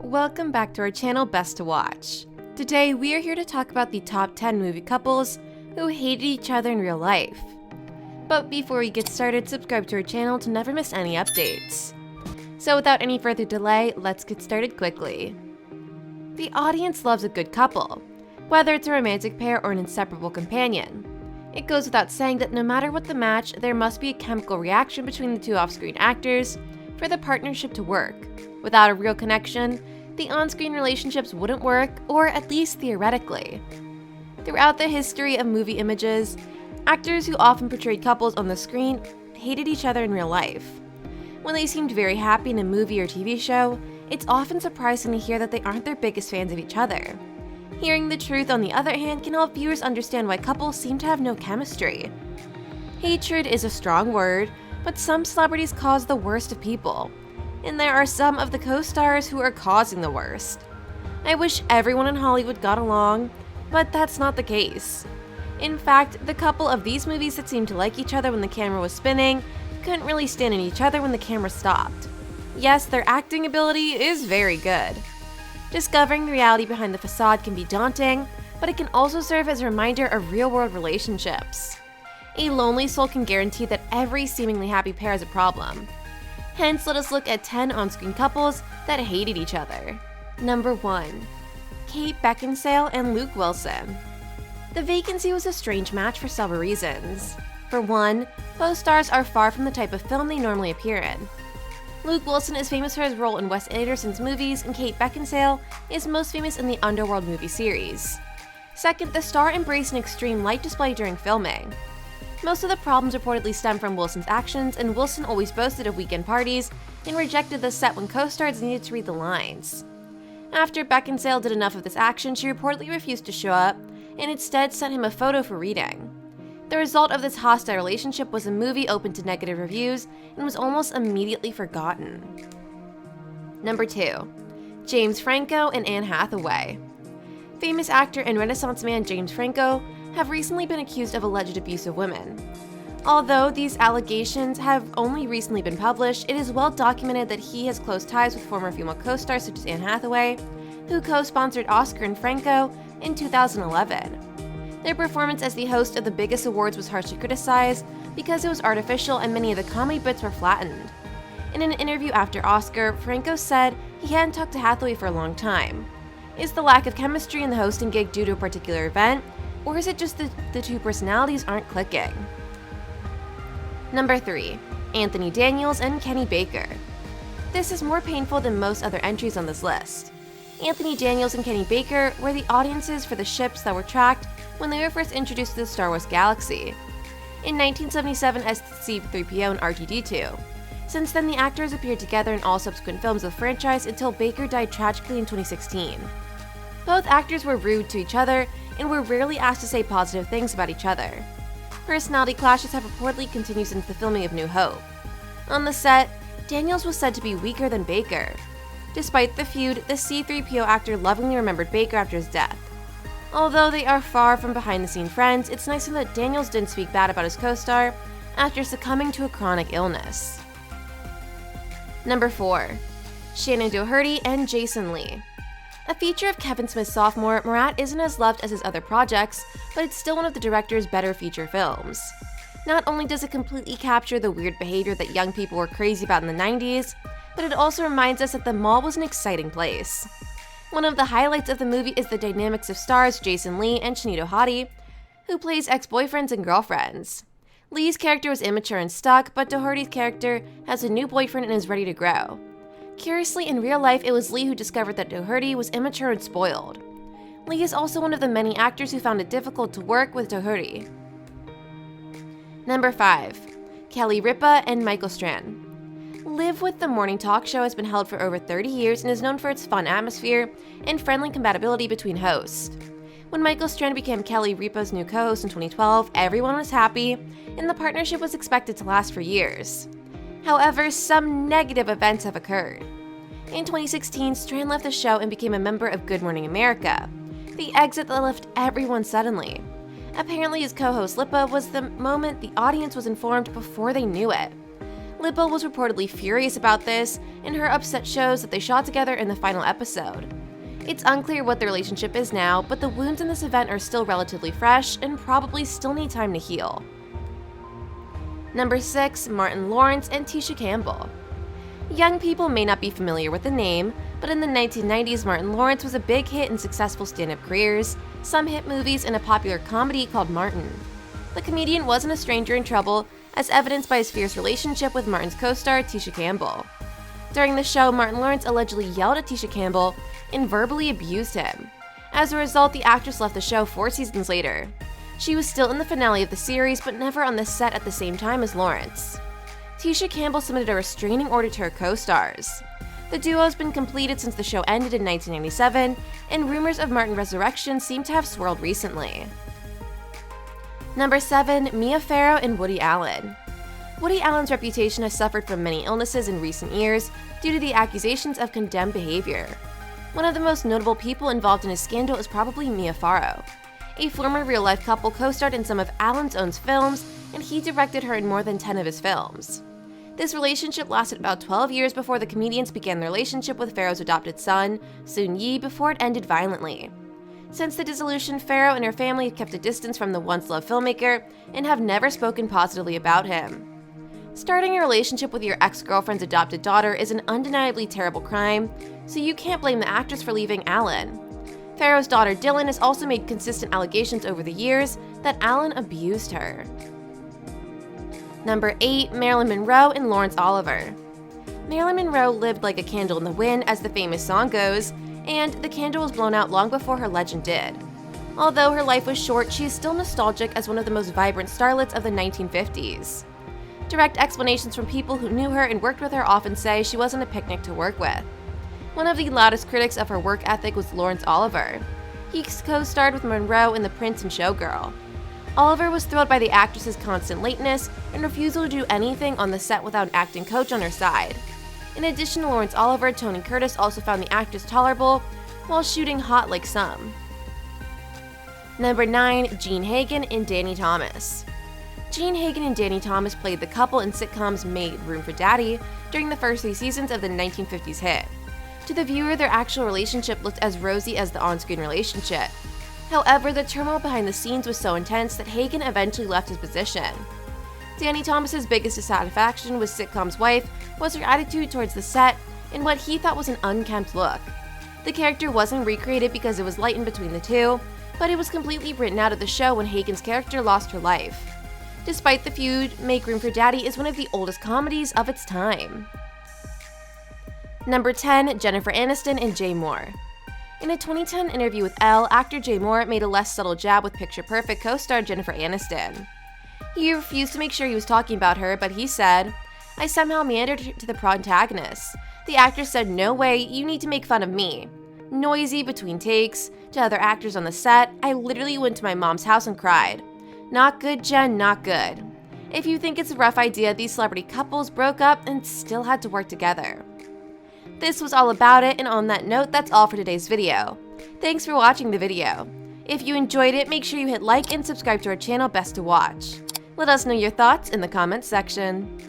Welcome back to our channel Best to Watch. Today we are here to talk about the top 10 movie couples who hated each other in real life. But before we get started, subscribe to our channel to never miss any updates. So without any further delay, let's get started quickly. The audience loves a good couple, whether it's a romantic pair or an inseparable companion. It goes without saying that no matter what the match, there must be a chemical reaction between the two off-screen actors for the partnership to work. Without a real connection, the on-screen relationships wouldn't work, or at least theoretically. Throughout the history of movie images, actors who often portrayed couples on the screen hated each other in real life. When they seemed very happy in a movie or TV show, it's often surprising to hear that they aren't their biggest fans of each other. Hearing the truth, on the other hand, can help viewers understand why couples seem to have no chemistry. Hatred is a strong word, but some celebrities cause the worst of people. And there are some of the co-stars who are causing the worst. I wish everyone in Hollywood got along, but that's not the case. In fact, the couple of these movies that seemed to like each other when the camera was spinning couldn't really stand in each other when the camera stopped. Yes, their acting ability is very good. Discovering the reality behind the facade can be daunting, but it can also serve as a reminder of real-world relationships. A lonely soul can guarantee that every seemingly happy pair has a problem. Hence, let us look at 10 on-screen couples that hated each other. Number 1. Kate Beckinsale and Luke Wilson. The Vacancy was a strange match for several reasons. For one, both stars are far from the type of film they normally appear in. Luke Wilson is famous for his role in Wes Anderson's movies, and Kate Beckinsale is most famous in the Underworld movie series. Second, the star embraced an extreme light display during filming. Most of the problems reportedly stem from Wilson's actions, and Wilson always boasted of weekend parties and rejected the set when co-stars needed to read the lines. After Beckinsale did enough of this action, she reportedly refused to show up and instead sent him a photo for reading. The result of this hostile relationship was a movie open to negative reviews and was almost immediately forgotten. Number 2. James Franco and Anne Hathaway. Famous actor and Renaissance man James Franco have recently been accused of alleged abuse of women. Although these allegations have only recently been published, it is well documented that he has close ties with former female co-stars such as Anne Hathaway, who co-sponsored Oscar and Franco in 2011. Their performance as the host of the biggest awards was harshly criticized because it was artificial and many of the comedy bits were flattened. In an interview after Oscar, Franco said he hadn't talked to Hathaway for a long time. Is the lack of chemistry in the hosting gig due to a particular event, or is it just the two personalities aren't clicking? Number 3. Anthony Daniels and Kenny Baker. This is more painful than most other entries on this list. Anthony Daniels and Kenny Baker were the audiences for the ships that were tracked when they were first introduced to the Star Wars galaxy. In 1977 as C-3PO and R2-D2. Since then, the actors appeared together in all subsequent films of the franchise until Baker died tragically in 2016. Both actors were rude to each other and were rarely asked to say positive things about each other. Personality clashes have reportedly continued since the filming of New Hope. On the set, Daniels was said to be weaker than Baker. Despite the feud, the C-3PO actor lovingly remembered Baker after his death. Although they are far from behind-the-scenes friends, it's nice to know that Daniels didn't speak bad about his co-star after succumbing to a chronic illness. Number 4. Shannon Doherty and Jason Lee. A feature of Kevin Smith's sophomore, Marat isn't as loved as his other projects, but it's still one of the director's better feature films. Not only does it completely capture the weird behavior that young people were crazy about in the 90s, but it also reminds us that the mall was an exciting place. One of the highlights of the movie is the dynamics of stars Jason Lee and Shannon Doherty, who plays ex-boyfriends and girlfriends. Lee's character was immature and stuck, but Doherty's character has a new boyfriend and is ready to grow. Curiously, in real life, it was Lee who discovered that Doherty was immature and spoiled. Lee is also one of the many actors who found it difficult to work with Doherty. Number 5. Kelly Ripa and Michael Strachan. Live With the morning talk show has been held for over 30 years and is known for its fun atmosphere and friendly compatibility between hosts. When Michael Strachan became Kelly Ripa's new co-host in 2012, everyone was happy, and the partnership was expected to last for years. However, some negative events have occurred. In 2016, Strachan left the show and became a member of Good Morning America, the exit that left everyone suddenly. Apparently, his co-host Lipa was the moment the audience was informed before they knew it. Lippo was reportedly furious about this, and her upset shows that they shot together in the final episode. It's unclear what their relationship is now, but the wounds in this event are still relatively fresh and probably still need time to heal. Number 6. Martin Lawrence and Tisha Campbell. Young people may not be familiar with the name, but in the 1990s, Martin Lawrence was a big hit in successful stand-up careers, some hit movies, and a popular comedy called Martin. The comedian wasn't a stranger in trouble, as evidenced by his fierce relationship with Martin's co-star Tisha Campbell. During the show, Martin Lawrence allegedly yelled at Tisha Campbell and verbally abused him. As a result, the actress left the show 4 seasons later. She was still in the finale of the series, but never on the set at the same time as Lawrence. Tisha Campbell submitted a restraining order to her co-stars. The duo has been completed since the show ended in 1997, and rumors of Martin resurrection seem to have swirled recently. Number 7. Mia Farrow and Woody Allen. Woody Allen's reputation has suffered from many illnesses in recent years due to the accusations of condemned behavior. One of the most notable people involved in his scandal is probably Mia Farrow. A former real-life couple co-starred in some of Allen's own films, and he directed her in more than 10 of his films. This relationship lasted about 12 years before the comedians began their relationship with Farrow's adopted son, Soon-Yi, before it ended violently. Since the dissolution, Farrow and her family have kept a distance from the once-loved filmmaker and have never spoken positively about him. Starting a relationship with your ex-girlfriend's adopted daughter is an undeniably terrible crime, so you can't blame the actress for leaving Allen. Farrow's daughter Dylan has also made consistent allegations over the years that Allen abused her. Number 8. Marilyn Monroe and Lawrence Oliver. Marilyn Monroe lived like a candle in the wind, as the famous song goes, and the candle was blown out long before her legend did. Although her life was short, she is still nostalgic as one of the most vibrant starlets of the 1950s. Direct explanations from people who knew her and worked with her often say she wasn't a picnic to work with. One of the loudest critics of her work ethic was Lawrence Oliver. He co-starred with Monroe in The Prince and Showgirl. Oliver was thrilled by the actress's constant lateness and refusal to do anything on the set without an acting coach on her side. In addition to Lawrence Oliver, Tony Curtis also found the actress tolerable while shooting hot like some. Number 9. Gene Hagen and Danny Thomas. Gene Hagen and Danny Thomas played the couple in sitcoms Made Room for Daddy during the first 3 seasons of the 1950s hit. To the viewer, their actual relationship looked as rosy as the on-screen relationship. However, the turmoil behind the scenes was so intense that Hagen eventually left his position. Danny Thomas's biggest dissatisfaction with sitcom's wife was her attitude towards the set and what he thought was an unkempt look. The character wasn't recreated because it was lightened between the two, but it was completely written out of the show when Hagen's character lost her life. Despite the feud, Make Room for Daddy is one of the oldest comedies of its time. Number 10. Jennifer Aniston and Jay Moore. In a 2010 interview with Elle, actor Jay Moore made a less subtle jab with Picture Perfect co-star Jennifer Aniston. He refused to make sure he was talking about her, but he said, "I somehow meandered to the protagonist. The actress said, 'No way, you need to make fun of me.' Noisy between takes, to other actors on the set, I literally went to my mom's house and cried. Not good, Jen, not good. If you think it's a rough idea, these celebrity couples broke up and still had to work together." This was all about it, and on that note, that's all for today's video. Thanks for watching the video. If you enjoyed it, make sure you hit like and subscribe to our channel Best to Watch. Let us know your thoughts in the comments section.